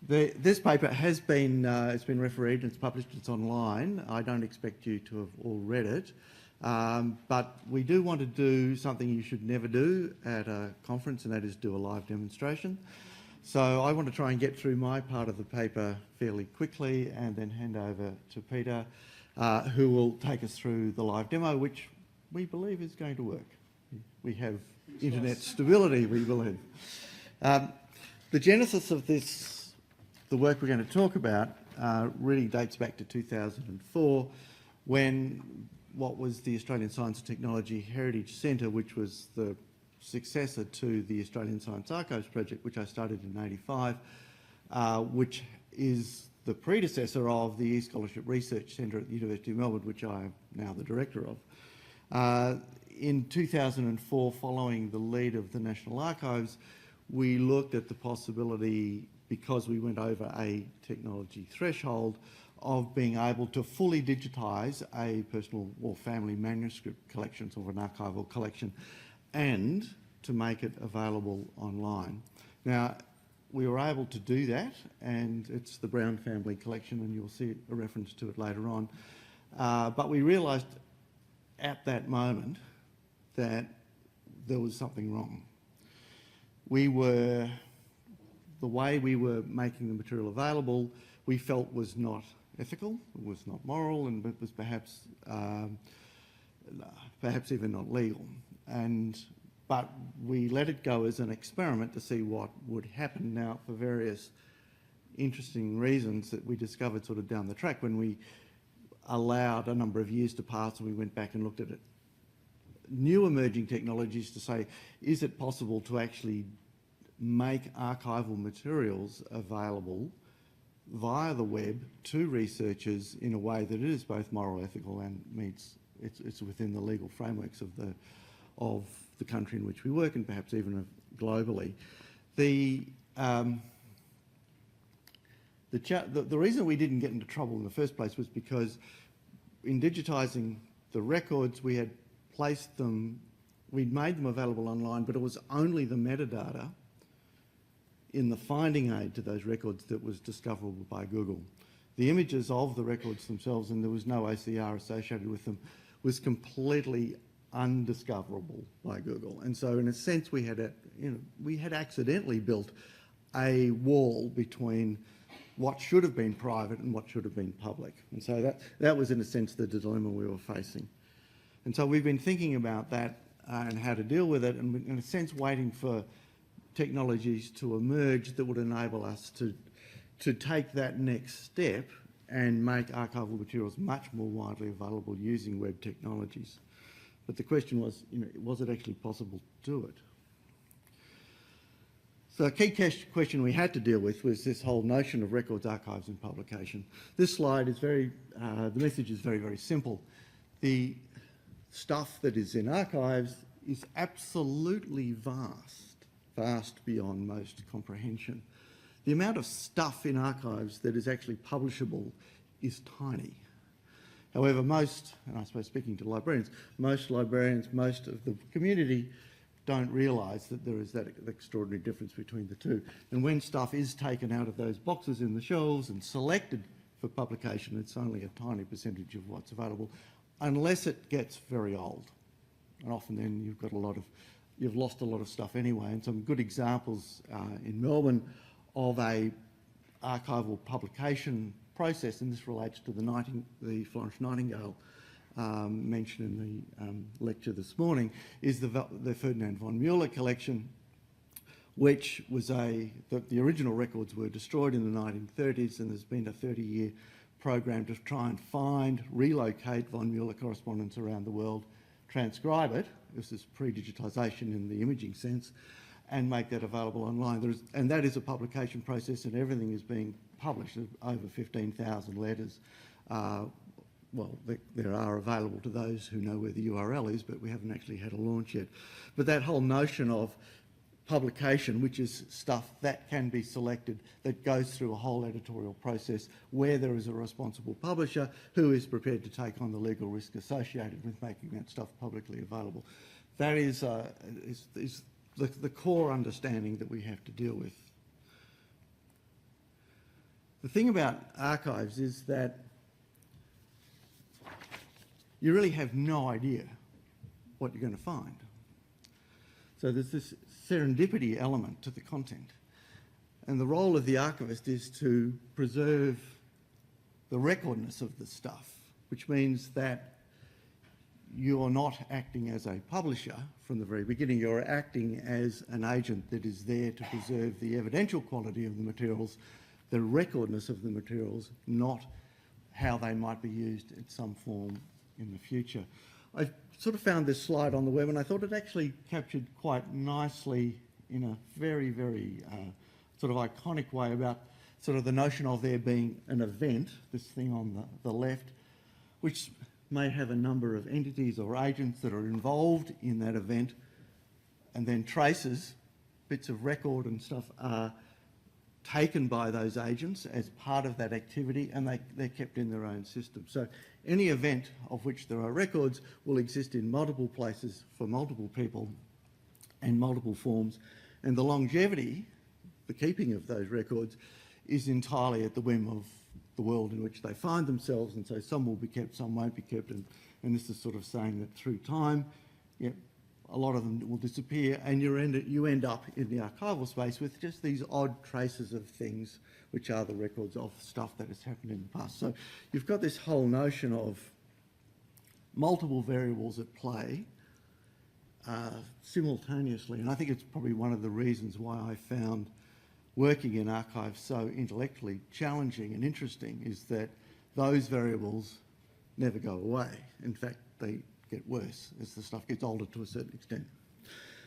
This paper has been, it's been refereed and it's published, it's online. I don't expect you to have all read it, but we do want to do something you should never do at a conference, and that is do a live demonstration. So I want to try and get through my part of the paper fairly quickly and then hand over to Peter, who will take us through the live demo, which we believe is going to work. We have internet stability, we believe. The genesis of this, the work we're going to talk about, really dates back to 2004, when what was the Australian Science and Technology Heritage Centre, which was the successor to the Australian Science Archives project, which I started in '85, which is the predecessor of the eScholarship Research Centre at the University of Melbourne, which I am now the director of. In 2004, following the lead of the National Archives, we looked at the possibility, because we went over a technology threshold, of being able to fully digitise a personal or family manuscript collection, or an archival collection, and to make it available online. Now, we were able to do that, and it's the Brown family collection, and you'll see a reference to it later on. But we realised at that moment that there was something wrong. The way we were making the material available, we felt was not ethical, it was not moral, and it was perhaps even not legal. But we let it go as an experiment to see what would happen. Now, for various interesting reasons that we discovered sort of down the track, when we allowed a number of years to pass and we went back and looked at it, new emerging technologies to say, is it possible to actually make archival materials available via the web to researchers in a way that is both moral, ethical, and meets, it's within the legal frameworks of the country in which we work, and perhaps even globally. The reason we didn't get into trouble in the first place was because in digitising the records, we had placed them, we'd made them available online, but it was only the metadata in the finding aid to those records that was discoverable by Google. The images of the records themselves, and there was no OCR associated with them, was completely undiscoverable by Google. And so in a sense we had accidentally built a wall between what should have been private and what should have been public. And so that was in a sense the dilemma we were facing. And so we've been thinking about that and how to deal with it, and in a sense waiting for technologies to emerge that would enable us to take that next step and make archival materials much more widely available using web technologies. But the question was, was it actually possible to do it? So a key question we had to deal with was this whole notion of records, archives and publication. This slide is the message is very, very simple. The stuff that is in archives is absolutely vast beyond most comprehension. The amount of stuff in archives that is actually publishable is tiny. However, most, and I suppose speaking to librarians, most of the community don't realise that there is that extraordinary difference between the two. And when stuff is taken out of those boxes in the shelves and selected for publication, it's only a tiny percentage of what's available, unless it gets very old. And often then you've lost a lot of stuff anyway. And some good examples in Melbourne of a archival publication process, and this relates to the Florence Nightingale mentioned in the lecture this morning, is the Ferdinand von Mueller collection, which was the original records were destroyed in the 1930s, and there's been a 30-year program to try and find, relocate von Mueller correspondence around the world, transcribe it, this is pre-digitisation in the imaging sense, and make that available online. And that is a publication process, and everything is being published, over 15,000 letters. Well, there are available to those who know where the URL is, but we haven't actually had a launch yet. But that whole notion of publication, which is stuff that can be selected, that goes through a whole editorial process where there is a responsible publisher who is prepared to take on the legal risk associated with making that stuff publicly available. That is the core understanding that we have to deal with. The thing about archives is that you really have no idea what you're going to find. So there's this serendipity element to the content. And the role of the archivist is to preserve the recordness of the stuff, which means that you're not acting as a publisher from the very beginning. You're acting as an agent that is there to preserve the evidential quality of the materials, the recordness of the materials, not how they might be used in some form in the future. I sort of found this slide on the web and I thought it actually captured quite nicely in a very, very sort of iconic way about sort of the notion of there being an event, this thing on the left, which may have a number of entities or agents that are involved in that event, and then traces, bits of record and stuff are taken by those agents as part of that activity, and they're kept in their own system. So any event of which there are records will exist in multiple places for multiple people and multiple forms, and the longevity, the keeping of those records, is entirely at the whim of the world in which they find themselves, and so some will be kept, some won't be kept, and this is sort of saying that through time, yeah, a lot of them will disappear, and you end up in the archival space with just these odd traces of things which are the records of stuff that has happened in the past. So you've got this whole notion of multiple variables at play simultaneously, and I think it's probably one of the reasons why I found working in archives so intellectually challenging and interesting, is that those variables never go away. In fact, they get worse as the stuff gets older to a certain extent.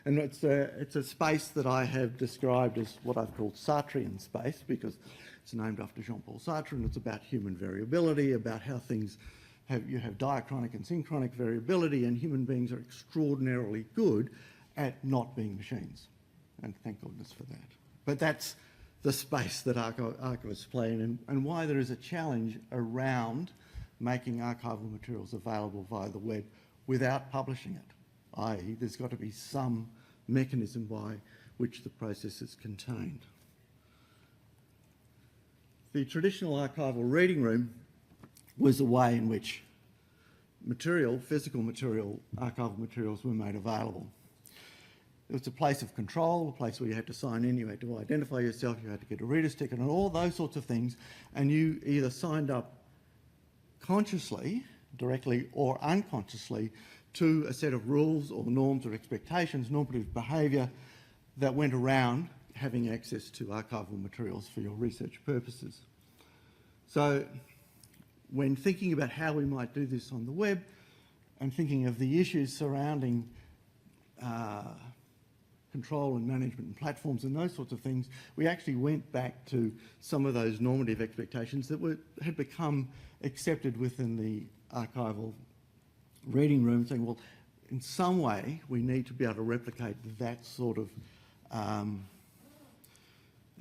And it's a space that I have described as what I've called Sartrean space, because it's named after Jean-Paul Sartre, and it's about human variability, about how things you have diachronic and synchronic variability, and human beings are extraordinarily good at not being machines. And thank goodness for that. But that's the space that archivists play in, and why there is a challenge around making archival materials available via the web without publishing it, i.e. there's got to be some mechanism by which the process is contained. The traditional archival reading room was the way in which material, physical material, archival materials were made available. It was a place of control, a place where you had to sign in, you had to identify yourself, you had to get a reader's ticket and all those sorts of things, and you either signed up consciously, directly or unconsciously, to a set of rules or norms or expectations, normative behaviour that went around having access to archival materials for your research purposes. So when thinking about how we might do this on the web and thinking of the issues surrounding control and management and platforms and those sorts of things, we actually went back to some of those normative expectations that had become accepted within the archival reading room, saying, well, in some way we need to be able to replicate that sort of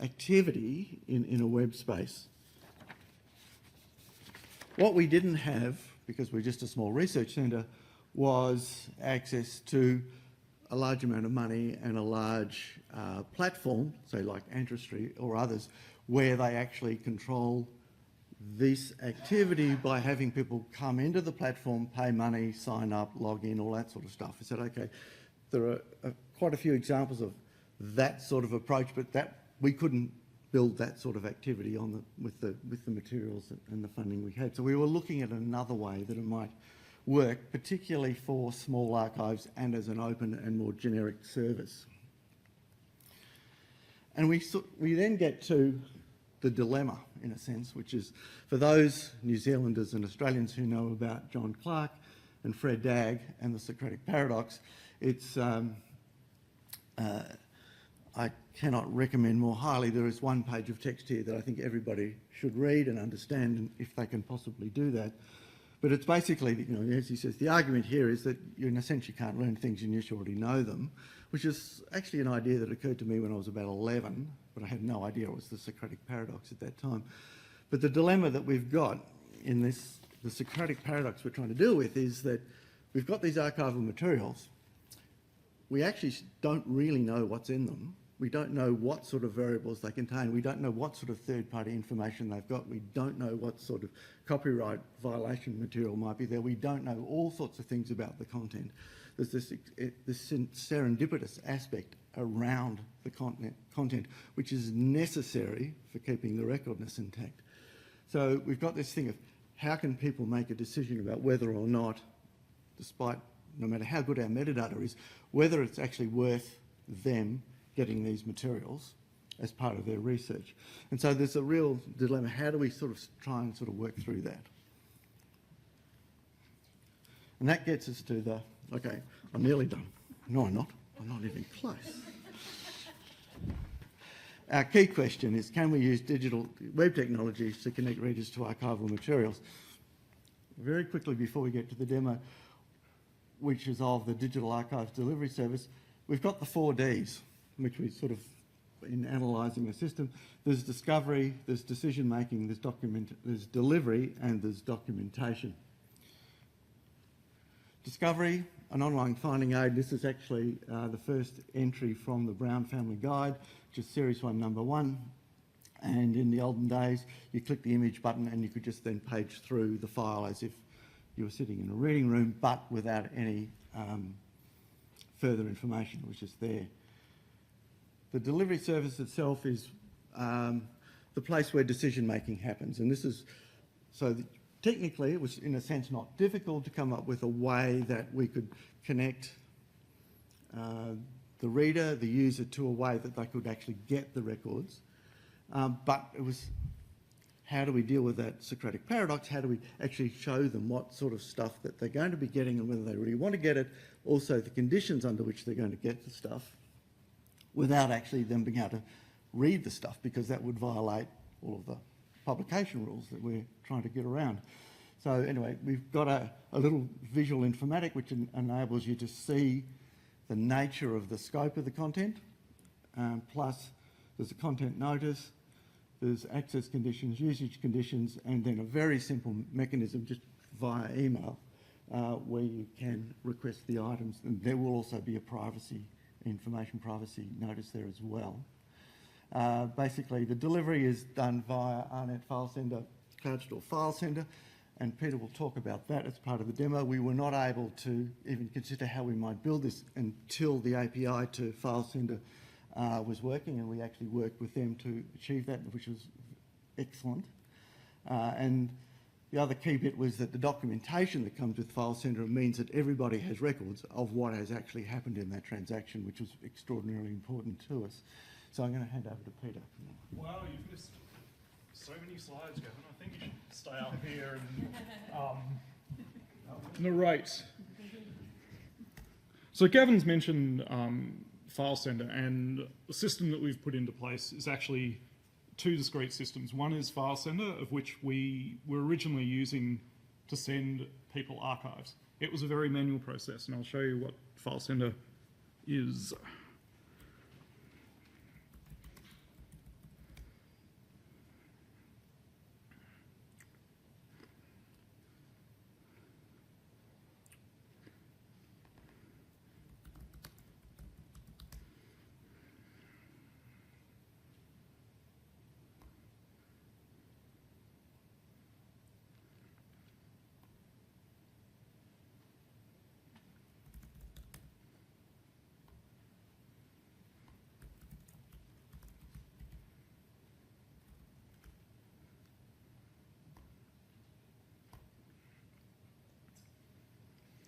activity in a web space. What we didn't have, because we're just a small research centre, was access to a large amount of money and a large platform, say like Ancestry or others, where they actually control this activity by having people come into the platform, pay money, sign up, log in, all that sort of stuff. I said, okay, there are quite a few examples of that sort of approach, but that we couldn't build that sort of activity on with the materials and the funding we had. So we were looking at another way that it might work, particularly for small archives and as an open and more generic service. And we then get to the dilemma, in a sense, which is, for those New Zealanders and Australians who know about John Clarke and Fred Dagg and the Socratic paradox, it's I cannot recommend more highly. There is one page of text here that I think everybody should read and understand, if they can possibly do that. But it's basically, you know, as he says, the argument here is that you, in a sense, you can't learn things unless you already know them, which is actually an idea that occurred to me when I was about 11, but I had no idea it was the Socratic paradox at that time. But the dilemma that we've got in this, the Socratic paradox we're trying to deal with, is that we've got these archival materials. We actually don't really know what's in them. We don't know what sort of variables they contain. We don't know what sort of third-party information they've got. We don't know what sort of copyright violation material might be there. We don't know all sorts of things about the content. There's this serendipitous aspect around the content, which is necessary for keeping the recordness intact. So we've got this thing of how can people make a decision about whether or not, despite no matter how good our metadata is, whether it's actually worth them getting these materials as part of their research. And so there's a real dilemma. How do we sort of try and sort of work through that? And that gets us to the, okay, I'm nearly done. No, I'm not. I'm not even close. Our key question is, can we use digital web technologies to connect readers to archival materials? Very quickly before we get to the demo, which is of the Digital Archives Delivery Service, we've got the 4 Ds, which we sort of, in analysing the system, there's discovery, there's decision making, there's delivery, and there's documentation. Discovery, an online finding aid. This is actually the first entry from the Brown Family Guide, which is Series 1, Number 1. And in the olden days, you click the image button and you could just then page through the file as if you were sitting in a reading room, but without any further information. It was just there. The delivery service itself is the place where decision-making happens. And this is, so technically it was in a sense not difficult to come up with a way that we could connect the reader, the user, to a way that they could actually get the records. But it was, how do we deal with that Socratic paradox? How do we actually show them what sort of stuff that they're going to be getting and whether they really want to get it, also the conditions under which they're going to get the stuff, without actually them being able to read the stuff, because that would violate all of the publication rules that we're trying to get around. So anyway, we've got a little visual informatic which enables you to see the nature of the scope of the content, plus there's a content notice, there's access conditions, usage conditions, and then a very simple mechanism just via email where you can request the items, and there will also be a information privacy notice there as well. Basically, the delivery is done via RNet file sender, Cloud Store file sender, and Peter will talk about that as part of the demo. We were not able to even consider how we might build this until the API to file sender was working, and we actually worked with them to achieve that, which was excellent. And the other key bit was that the documentation that comes with file sender means that everybody has records of what has actually happened in that transaction, which was extraordinarily important to us. So I'm going to hand over to Peter. Wow, you've missed so many slides, Gavin. I think you should stay up here and narrate. So Gavin's mentioned file sender, and the system that we've put into place is actually 2 discrete systems. One is file sender, of which we were originally using to send people archives. It was a very manual process, and I'll show you what file sender is.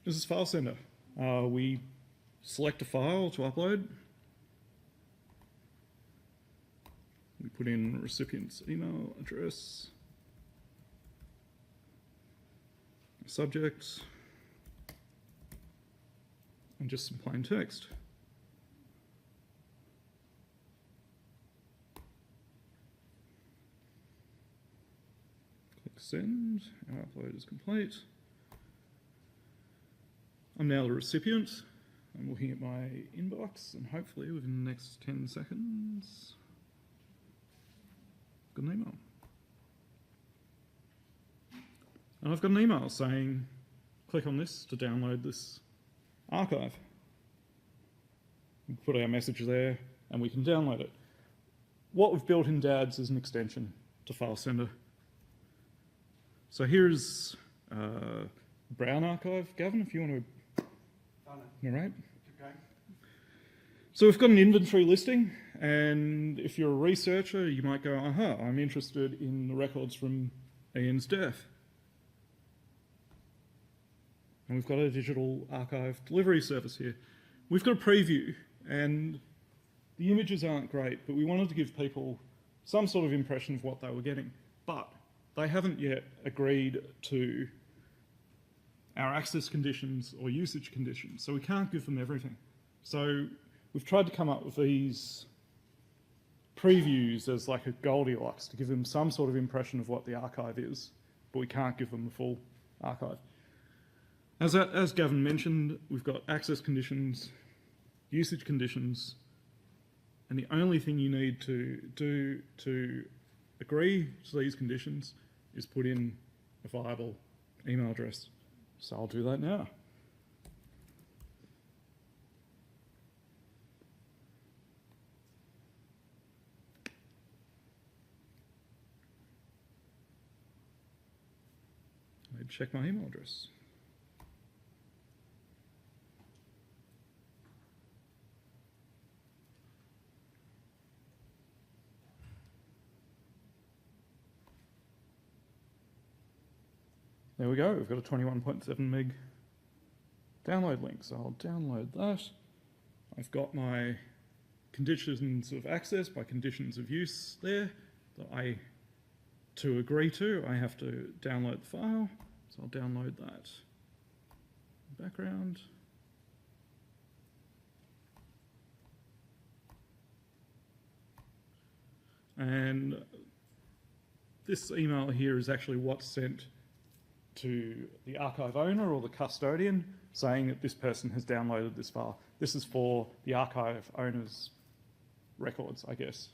This is file sender. We select a file to upload. We put in recipient's email address, subject, and just some plain text. Click send. Our upload is complete. I'm now the recipient. I'm looking at my inbox, and hopefully within the next 10 seconds, I've got an email. And I've got an email saying, click on this to download this archive. We put our message there, and we can download it. What we've built in DADS is an extension to File Sender. So here's Brown archive. Gavin, if you want to narrate. Okay. So we've got an inventory listing, and if you're a researcher, you might go, aha, I'm interested in the records from Ian's death. And we've got a digital archive delivery service here. We've got a preview, and the images aren't great, but we wanted to give people some sort of impression of what they were getting. But they haven't yet agreed to our access conditions or usage conditions, so we can't give them everything. So we've tried to come up with these previews as like a Goldilocks to give them some sort of impression of what the archive is, but we can't give them the full archive. As Gavin mentioned, we've got access conditions, usage conditions, and the only thing you need to do to agree to these conditions is put in a viable email address. So I'll do that now. I'd check my email address. There we go, we've got a 21.7 meg download link, so I'll download that. I've got my conditions of access, my conditions of use there that to agree to, I have to download the file, so I'll download that background. And this email here is actually what's sent to the archive owner or the custodian saying that this person has downloaded this file. This is for the archive owner's records, I guess.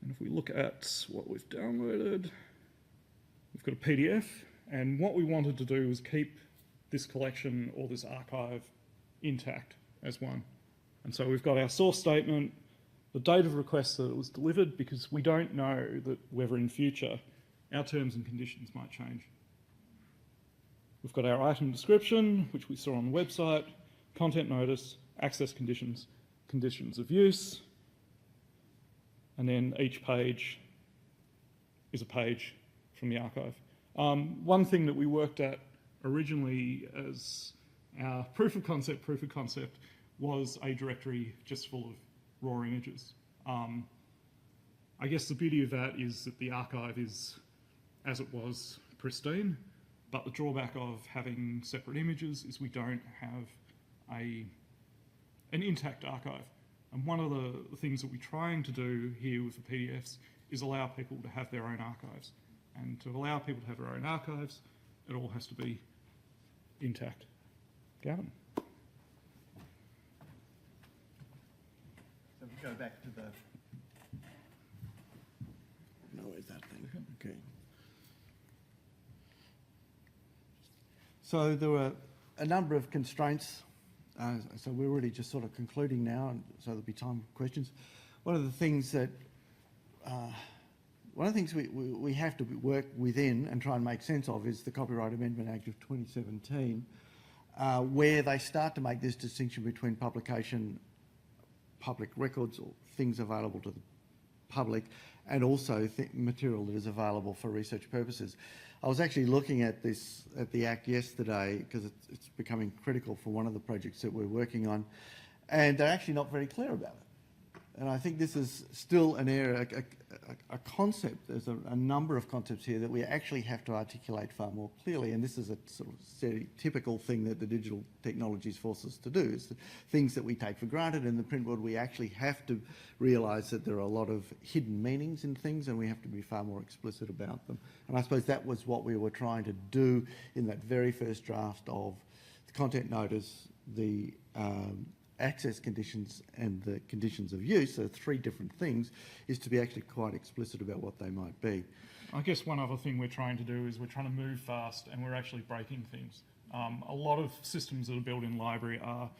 And if we look at what we've downloaded, we've got a PDF, and what we wanted to do was keep this collection or this archive intact as one. And so we've got our source statement, the date of request that it was delivered, because we don't know that whether in future our terms and conditions might change. We've got our item description, which we saw on the website, content notice, access conditions, conditions of use, and then each page is a page from the archive. One thing that we worked at originally as our proof of concept was a directory just full of raw images. I guess the beauty of that is that the archive is, as it was, pristine, but the drawback of having separate images is we don't have an intact archive. And one of the things that we're trying to do here with the PDFs is allow people to have their own archives. And to allow people to have their own archives, it all has to be intact. Gavin? So if we go back to the... No, where's that thing? Okay. So there were a number of constraints. So we're really just sort of concluding now, and so there'll be time for questions. One of the things we have to work within and try and make sense of is the Copyright Amendment Act of 2017, where they start to make this distinction between publication, public records, or things available to the public, and also material that is available for research purposes. I was actually looking at the Act yesterday because it's becoming critical for one of the projects that we're working on, and they're actually not very clear about it. And I think this is still an area, a concept. There's a number of concepts here that we actually have to articulate far more clearly, and this is a sort of typical thing that the digital technologies force us to do, is the things that we take for granted in the print world. We actually have to realise that there are a lot of hidden meanings in things, and we have to be far more explicit about them. And I suppose that was what we were trying to do in that very first draft of the content notice, the access conditions and the conditions of use, so three different things, is to be actually quite explicit about what they might be. I guess one other thing we're trying to do is we're trying to move fast and we're actually breaking things. A lot of systems that are built in library are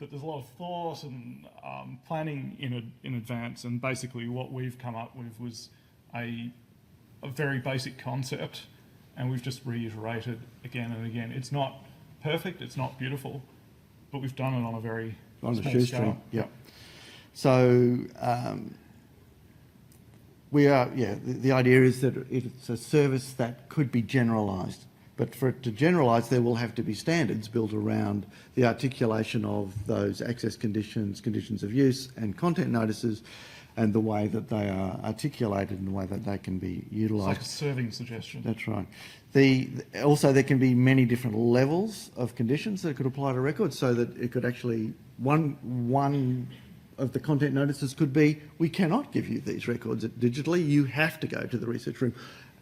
that there's a lot of thought and planning in advance, and basically what we've come up with was a very basic concept, and we've just reiterated again and again. It's not perfect, it's not beautiful, but we've done it on a very small scale. Yeah. So the idea is that it's a service that could be generalised. But for it to generalise, there will have to be standards built around the articulation of those access conditions, conditions of use and content notices, and the way that they are articulated and the way that they can be utilised. It's like a serving suggestion. That's right. Also, there can be many different levels of conditions that could apply to records, so that it could actually, one of the content notices could be, we cannot give you these records digitally, you have to go to the research room.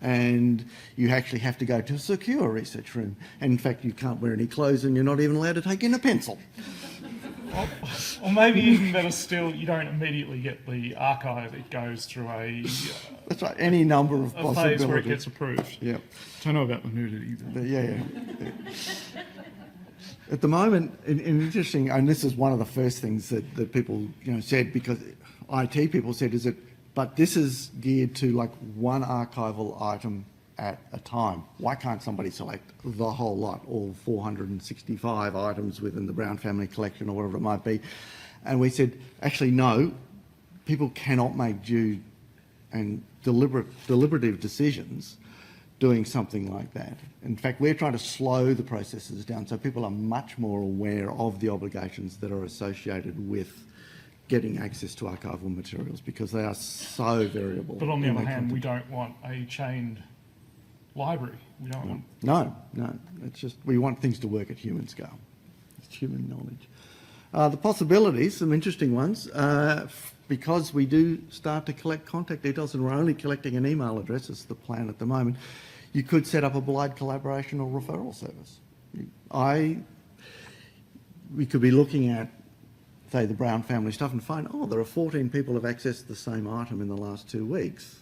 And you actually have to go to a secure research room. And in fact, you can't wear any clothes and you're not even allowed to take in a pencil. Or maybe even better still, you don't immediately get the archive. It goes through that's right, any number of possibilities. Phase where it gets approved. Yeah. Don't know about the nudity. Yeah. At the moment, interesting, and this is one of the first things that people said, because IT people said, is that, but this is geared to like one archival item at a time. Why can't somebody select the whole lot, all 465 items within the Brown family collection or whatever it might be? And we said, actually, no, people cannot make due and deliberative decisions doing something like that. In fact, we're trying to slow the processes down so people are much more aware of the obligations that are associated with getting access to archival materials, because they are so variable. But on the other hand, we don't want a chained library. We don't want... No. It's just, we want things to work at human scale. It's human knowledge. The possibilities, some interesting ones, because we do start to collect contact details and we're only collecting an email address, is the plan at the moment, you could set up a blind collaboration or referral service. We could be looking at, say, the Brown family stuff and find, there are 14 people who have accessed the same item in the last 2 weeks.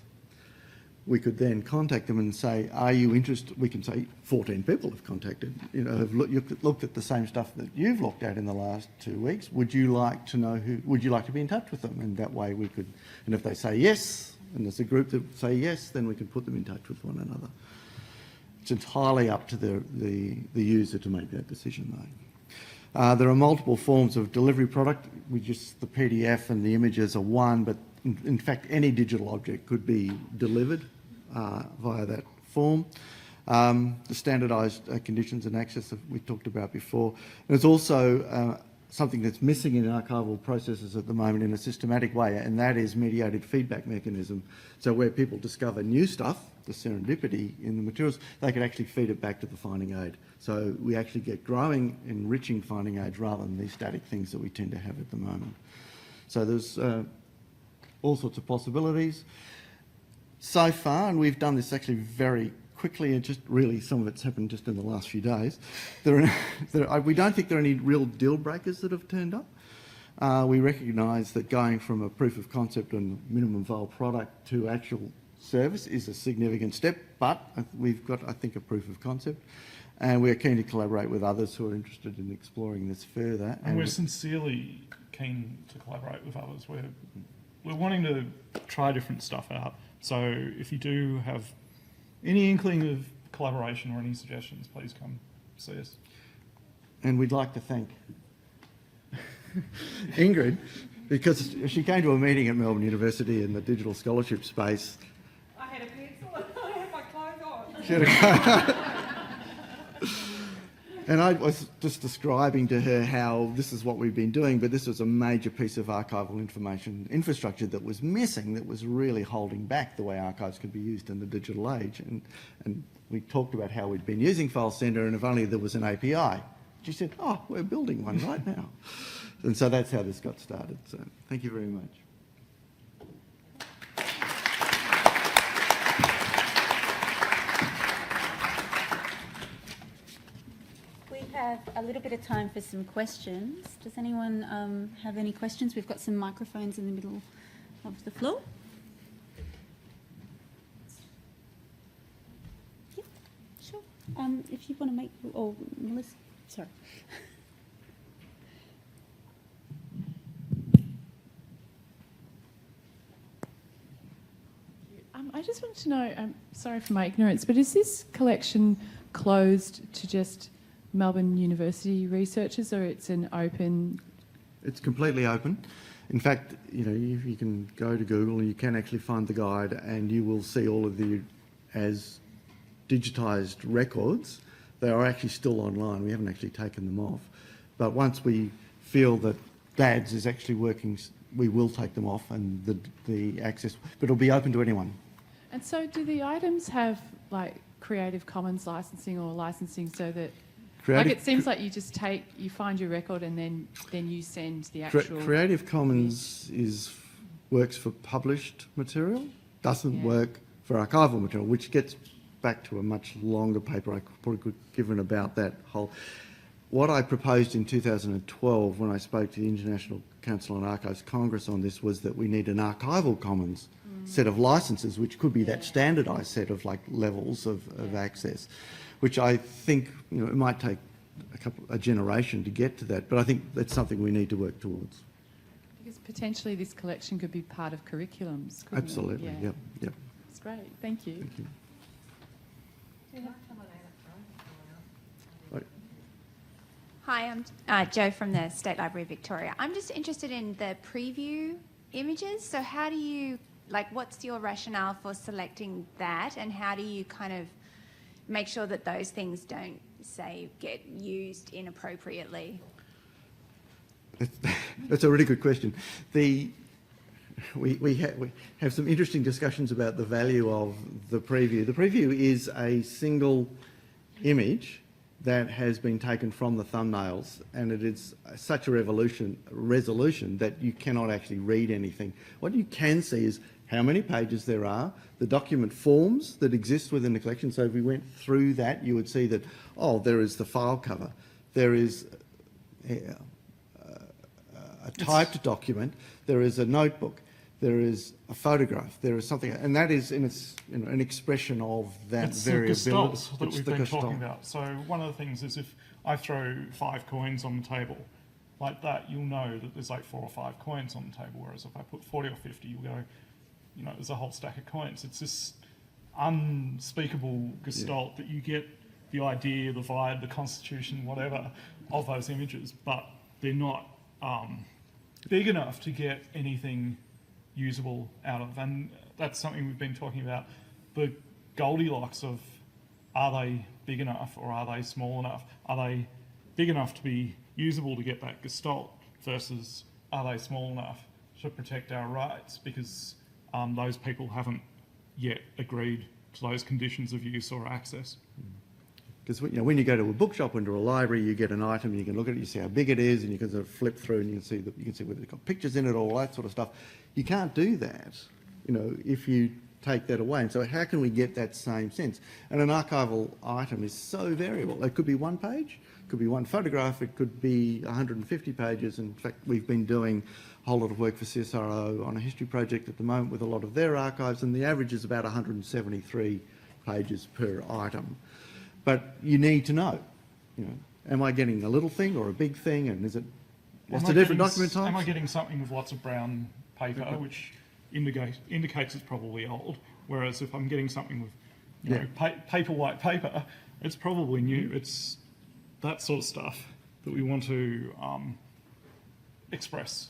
We could then contact them and say, are you interested? We can say 14 people have contacted, have looked at the same stuff that you've looked at in the last 2 weeks. Would you like to know would you like to be in touch with them? And that way we could, and if they say yes, and there's a group that say yes, then we can put them in touch with one another. It's entirely up to the user to make that decision though. There are multiple forms of delivery product. The PDF and the images are one, but in fact, any digital object could be delivered via that form. The standardised conditions and access that we talked about before. There's also something that's missing in archival processes at the moment in a systematic way, and that is mediated feedback mechanism. So where people discover new stuff, the serendipity in the materials, they can actually feed it back to the finding aid. So we actually get growing, enriching finding aids rather than these static things that we tend to have at the moment. So there's all sorts of possibilities. So far, and we've done this actually very quickly, and just really some of it's happened just in the last few days, we don't think there are any real deal breakers that have turned up. We recognise that going from a proof of concept and minimum viable product to actual service is a significant step, but we've got, I think, a proof of concept. And we're keen to collaborate with others who are interested in exploring this further. And we're sincerely keen to collaborate with others. We're wanting to try different stuff out. So if you do have any inkling of collaboration or any suggestions, please come see us. And we'd like to thank Ingrid, because she came to a meeting at Melbourne University in the digital scholarship space. I had a pencil and I had my clothes on. And I was just describing to her how this is what we've been doing, but this was a major piece of archival information infrastructure that was missing, that was really holding back the way archives could be used in the digital age. And we talked about how we'd been using File Sender, and if only there was an API. She said, we're building one right now. And so that's how this got started. So thank you very much. Have a little bit of time for some questions. Does anyone have any questions? We've got some microphones in the middle of the floor. Yeah, sure. If you want to make, or Melissa, sorry. I just want to know, sorry for my ignorance, but is this collection closed to just Melbourne University researchers, or it's an open? It's completely open. In fact, you know, you can go to Google and you can actually find the guide, and you will see all of the as digitised records. They are actually still online. We haven't actually taken them off. But once we feel that DADS is actually working, we will take them off, and the access, but it'll be open to anyone. And so do the items have like Creative Commons licensing or licensing so that, like it seems like you just you find your record and then you send the actual... Creative Commons works for published material, doesn't work for archival material, which gets back to a much longer paper I probably could give about that whole... What I proposed in 2012 when I spoke to the International Council on Archives Congress on this was that we need an archival commons set of licenses, which could be that standardised set of like levels of access, which I think, you know, it might take a generation to get to that, but I think that's something we need to work towards. Because potentially this collection could be part of curriculums, couldn't Absolutely, it? yep. That's great, thank you. Thank you. Hi, I'm Jo from the State Library of Victoria. I'm just interested in the preview images. So how do you, like, what's your rationale for selecting that, and how do you kind of make sure that those things don't, say, get used inappropriately? That's a really good question. We have some interesting discussions about the value of the preview. The preview is a single image that has been taken from the thumbnails, and it is such a resolution that you cannot actually read anything. What you can see is how many pages there are, the document forms that exist within the collection. So if we went through that, you would see that, oh, there is the file cover, there is a typed document, there is a notebook, there is a photograph, there is something, and that is in its, you know, an expression of that variability. It's the gestalt that we've been talking about. So one of the things is if I throw 5 coins on the table, like that, you'll know that there's like 4 or 5 coins on the table, whereas if I put 40 or 50, you'll go, you know, there's a whole stack of coins. It's this unspeakable gestalt that you get the idea, the vibe, the constitution, whatever, of those images, but they're not big enough to get anything usable out of, and that's something we've been talking about, the Goldilocks of, are they big enough or are they small enough? Are they big enough to be usable to get that gestalt versus are they small enough to protect our rights, because those people haven't yet agreed to those conditions of use or access. Because, you know, when you go to a bookshop or into a library, you get an item, you can look at it, you see how big it is, and you can sort of flip through and you can see whether it's got pictures in it, all that sort of stuff. You can't do that, you know, if you take that away. And so how can we get that same sense? And an archival item is so variable. It could be 1 page, it could be 1 photograph, it could be 150 pages. In fact, we've been doing a whole lot of work for CSIRO on a history project at the moment with a lot of their archives, and the average is about 173 pages per item. But you need to know, you know, am I getting a little thing or a big thing, and is it, what's the different document types? Am I getting something with lots of brown paper, which indicates it's probably old, whereas if I'm getting something with, you know, white paper, it's probably new. It's that sort of stuff that we want to express